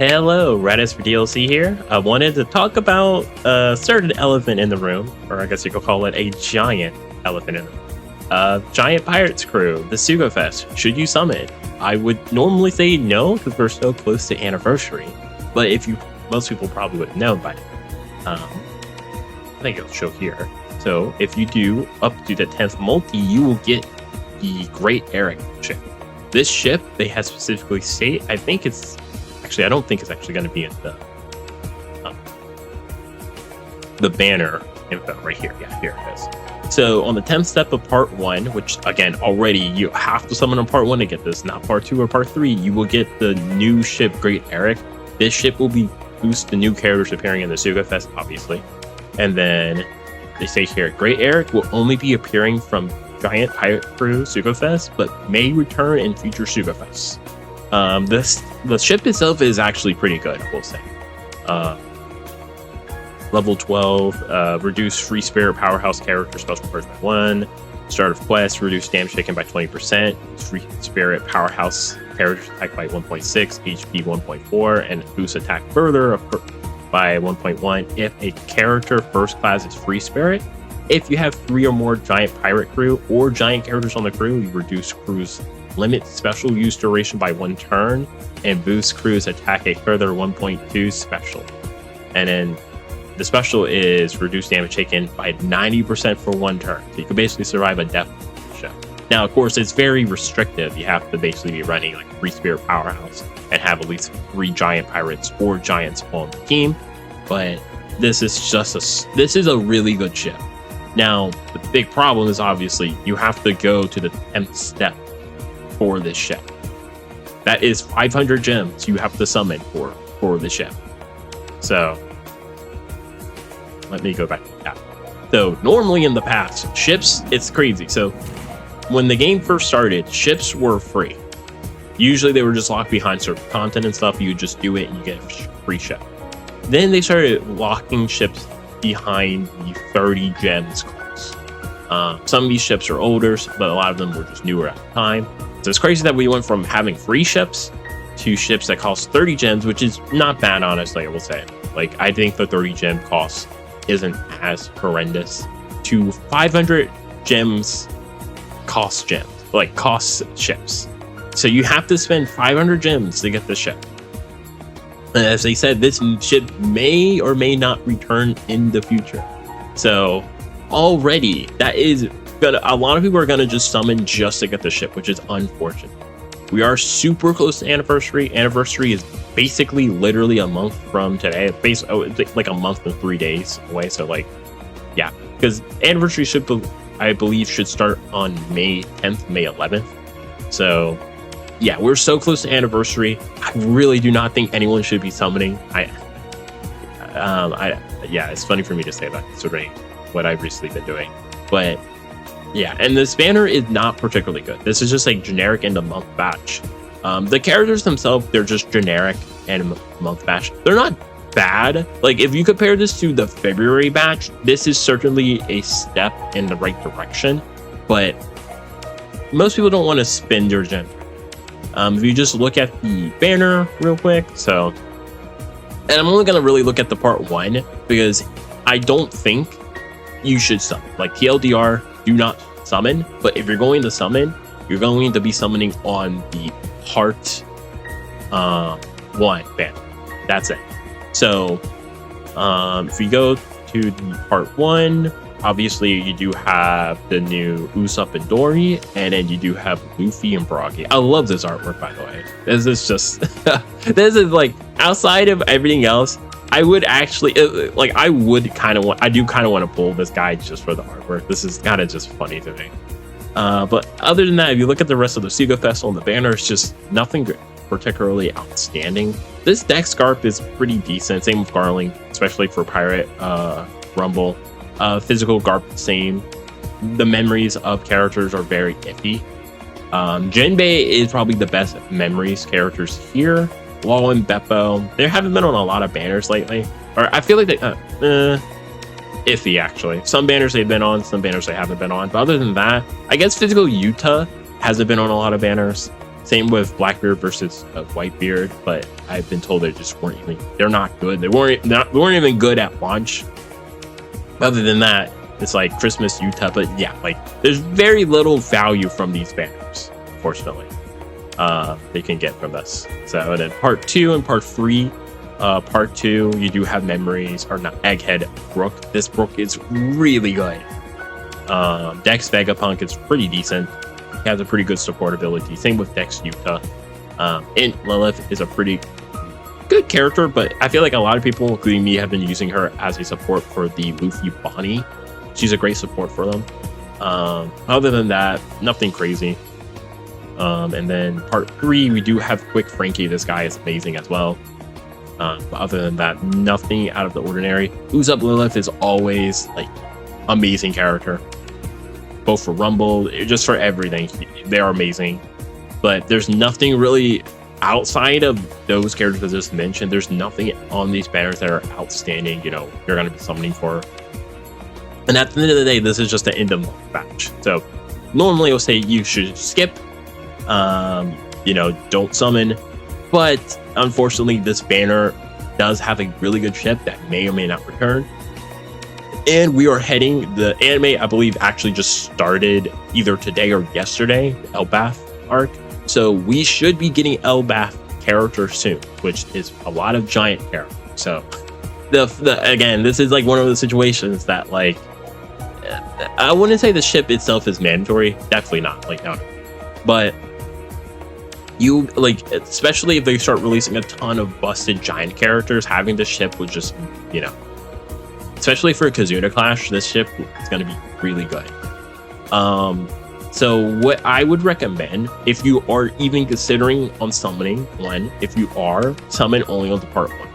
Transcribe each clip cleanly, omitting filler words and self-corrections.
Hello, Radis for DLC here. I wanted to talk about a certain elephant in the room, or I guess you could call it a giant elephant in the room. Giant Pirates crew, the Sugo-Fest. Should you summon? I would normally say no, because we're so close to anniversary. But most people probably would have known by now. I think it'll show here. So if you do up to the 10th multi, you will get the Great Eric ship. This ship, they have specifically state, I don't think it's actually going to be in the banner info right here. Yeah, here it is. So on the 10th step of part 1, which again, already you have to summon on part 1 to get this, not part 2 or part 3, you will get the new ship, Great Eric. This ship will boost the new characters appearing in the Sugo-Fest, obviously. And then they say here, Great Eric will only be appearing from Giant Pirate Crew Sugo-Fest, but may return in future Sugo-Fests. The ship itself is actually pretty good, I will say. Level 12, reduce free spirit powerhouse character special burst by 1. Start of quest, reduce damage taken by 20%. Free spirit powerhouse character attack by 1.6, HP 1.4, and boost attack further by 1.1 if a character first class is free spirit. If you have 3 or more giant pirate crew or giant characters on the crew, you reduce crew's limit special use duration by 1 turn and boost crew's attack a further 1.2 special. And then the special is reduce damage taken by 90% for 1 turn. So you can basically survive a death ship. Now, of course, it's very restrictive. You have to basically be running like free spirit powerhouse and have at least 3 giant pirates or giants on the team. But this is a really good ship. Now, the big problem is obviously you have to go to the 10th step for this ship. That is 500 gems you have to summon for the ship. So let me go back to that. So normally in the past, ships, it's crazy. So when the game first started, ships were free. Usually they were just locked behind certain content and stuff. You just do it and you get a free ship. Then they started locking ships behind the 30 gems cost. Some of these ships are older, but a lot of them were just newer at the time. So it's crazy that we went from having free ships to ships that cost 30 gems, which is not bad, honestly, I will say. Like, I think the 30 gem cost isn't as horrendous to 500 gems cost ships. So you have to spend 500 gems to get the ship. And as they said, this ship may or may not return in the future. So already that is a lot of people are gonna just summon just to get the ship, which is unfortunate. We are super close to anniversary. Anniversary is basically literally a month from today. It's like a month and 3 days away. So like, yeah, because anniversary I believe should start on May 10th, May 11th. So yeah, we're so close to anniversary. I really do not think anyone should be summoning. Yeah, it's funny for me to say that considering what I've recently been doing. But yeah, and this banner is not particularly good. This is just like generic end of month batch. The characters themselves, they're just generic end of month batch. They're not bad. Like if you compare this to the February batch, this is certainly a step in the right direction. But most people don't want to spend your gem. If you just look at the banner real quick, so, and I'm only going to really look at the part 1 because I don't think you should summon. Like TLDR, do not summon, but if you're going to summon, you're going to be summoning on the part 1 banner. That's it. So if we go to the part 1, obviously you do have the new USOPP DORRY, and then you do have LUFFY and Broggy. I love this artwork, by the way. This is just this is like, outside of everything else, I would actually like I do kind of want to pull this guy just for the artwork. This is kind of just funny to me. But other than that, if you look at the rest of the Sugo-Fest on the banner, it's just nothing particularly outstanding. This deck scarp is pretty decent. Same with Garling, especially for Pirate Rumble. Physical Garp, same. The memories of characters are very iffy. Jinbei is probably the best memories characters here. Law and Beppo, they haven't been on a lot of banners lately. Or I feel like they iffy actually. Some banners they've been on, some banners they haven't been on. But other than that, I guess Physical Yuta hasn't been on a lot of banners. Same with Blackbeard versus Whitebeard, but I've been told they're not good. They weren't even good at launch. Other than that, it's like Christmas UTEP, but yeah, like there's very little value from these banners, unfortunately. They can get from this. So then part 2 and part 3. Part 2, you do have memories, or not, Egghead Brook. This Brook is really good. Dex Vegapunk is pretty decent. He has a pretty good support ability. Same with Dex Yuta. And Lilith is a pretty good character, but I feel like a lot of people, including me, have been using her as a support for the Luffy Bonnie. She's a great support for them. Other than that, nothing crazy. And then part 3, we do have Quick Frankie. This guy is amazing as well. But other than that, nothing out of the ordinary. Usopp Lilith is always like amazing character, both for Rumble, just for everything. They are amazing, but there's nothing really outside of those characters I just mentioned. There's nothing on these banners that are outstanding. You're going to be summoning for. And at the end of the day, this is just an end of month batch. So normally I'll say you should skip. Don't summon. But unfortunately, this banner does have a really good ship that may or may not return. And we are heading, the anime, I believe, actually just started either today or yesterday, the Elbaf arc. So we should be getting Elbaf characters soon, which is a lot of giant characters. So again, this is like one of the situations that, like, I wouldn't say the ship itself is mandatory. Definitely not. Like, no. But you, like, especially if they start releasing a ton of busted giant characters, having the ship would just, especially for a Kazuna Clash, this ship is going to be really good. So what I would recommend, if you are even considering on summoning, 1, if you are, summon only on the part 1.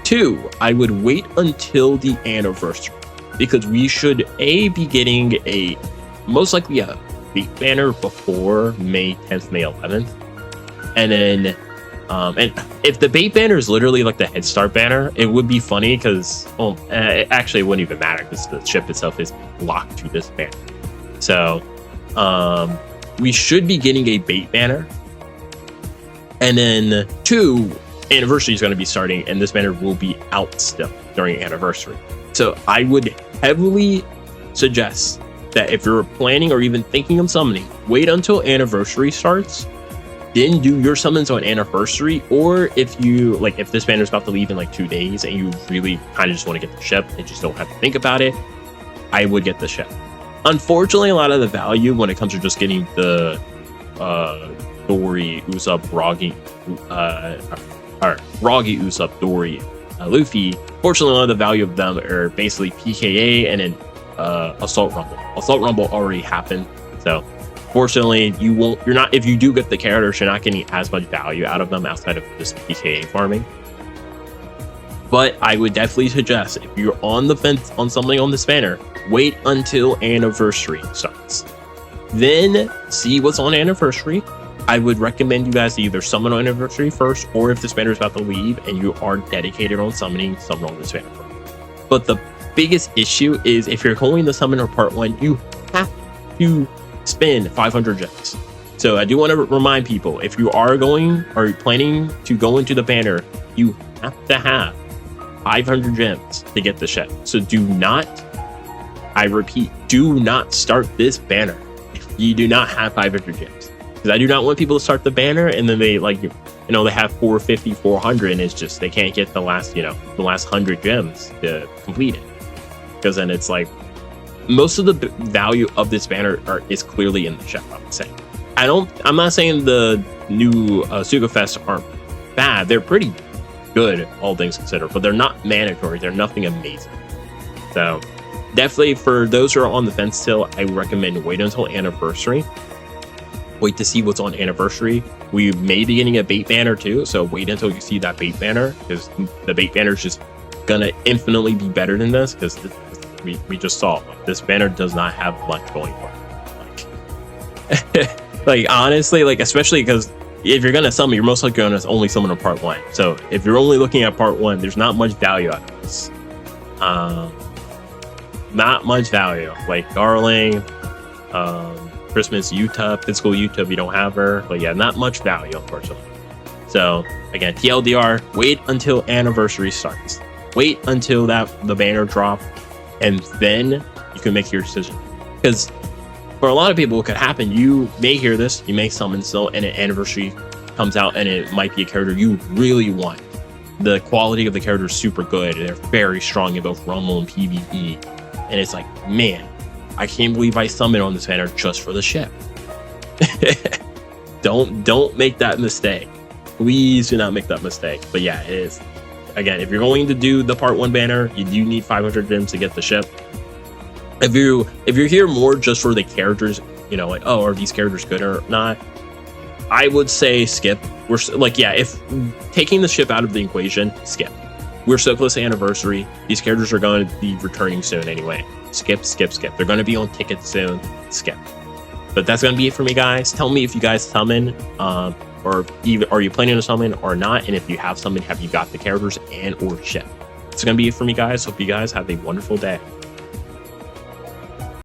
2, I would wait until the anniversary, because we should be getting most likely a big banner before May 10th, May 11th. And then, and if the bait banner is literally like the head start banner, it would be funny because, actually it wouldn't even matter because the ship itself is locked to this banner. So, we should be getting a bait banner. And then 2, anniversary is going to be starting, and this banner will be out still during anniversary. So I would heavily suggest that if you're planning or even thinking of summoning, wait until anniversary starts. Then do your summons on anniversary, or if this banner is about to leave in like 2 days and you really kind of just want to get the ship and just don't have to think about it, I would get the ship. Unfortunately, a lot of the value when it comes to just getting the Dory, Usopp, Broggy, Broggy, Usopp, Dory, Luffy, fortunately a lot of the value of them are basically PKA and then Assault Rumble. Assault Rumble already happened, so fortunately, if you do get the characters, you're not getting as much value out of them outside of just PKA farming. But I would definitely suggest, if you're on the fence on something on this banner, wait until anniversary starts. Then see what's on anniversary. I would recommend you guys to either summon on anniversary first, or if this banner is about to leave and you are dedicated on summoning, summon on this banner first. But the biggest issue is if you're going to summon on part 1, you have to spend 500 gems. So I do want to remind people, if you are going or planning to go into the banner, you have to have 500 gems to get the ship. So do not, I repeat, do not start this banner if you do not have 500 gems, because I do not want people to start the banner and then they they have 450, 400, and it's just they can't get the last 100 gems to complete it, because then it's like most of the value of this banner is clearly in the ship. I would say. I'm not saying the new Sugo-Fest aren't bad. They're pretty good, all things considered, but they're not mandatory. They're nothing amazing. So definitely for those who are on the fence still, I recommend wait until anniversary. Wait to see what's on anniversary. We may be getting a bait banner too, so wait until you see that bait banner, because the bait banner is just gonna infinitely be better than this, because we just saw this banner does not have much going for it. Like honestly, especially because if you're gonna summon, you're most likely gonna only summon on part 1. So if you're only looking at part 1, there's not much value out of this. Not much value. Like Darling, Christmas Utah, physical Utah if you don't have her. But yeah, not much value, unfortunately. So again, TLDR, wait until anniversary starts. Wait until the banner drop, and then you can make your decision. Because for a lot of people, what could happen, you may hear this, you may summon still, and an anniversary comes out, and it might be a character you really want. The quality of the character is super good. They're very strong in both Rumble and PvE. And it's like, man, I can't believe I summoned on this banner just for the ship. Don't make that mistake. Please do not make that mistake. But yeah, it is. Again, if you're going to do the part 1 banner, you do need 500 gems to get the ship. If you're here more just for the characters, you know, like, oh, are these characters good or not? I would say skip. We're like, yeah, if taking the ship out of the equation, skip. We're so close to anniversary. These characters are going to be returning soon anyway. Skip, skip, skip. They're going to be on tickets soon. Skip. But that's going to be it for me, guys. Tell me if you guys summon, or even are you planning to summon or not? And if you have summoned, have you got the characters and or ship? It's going to be it for me, guys. Hope you guys have a wonderful day.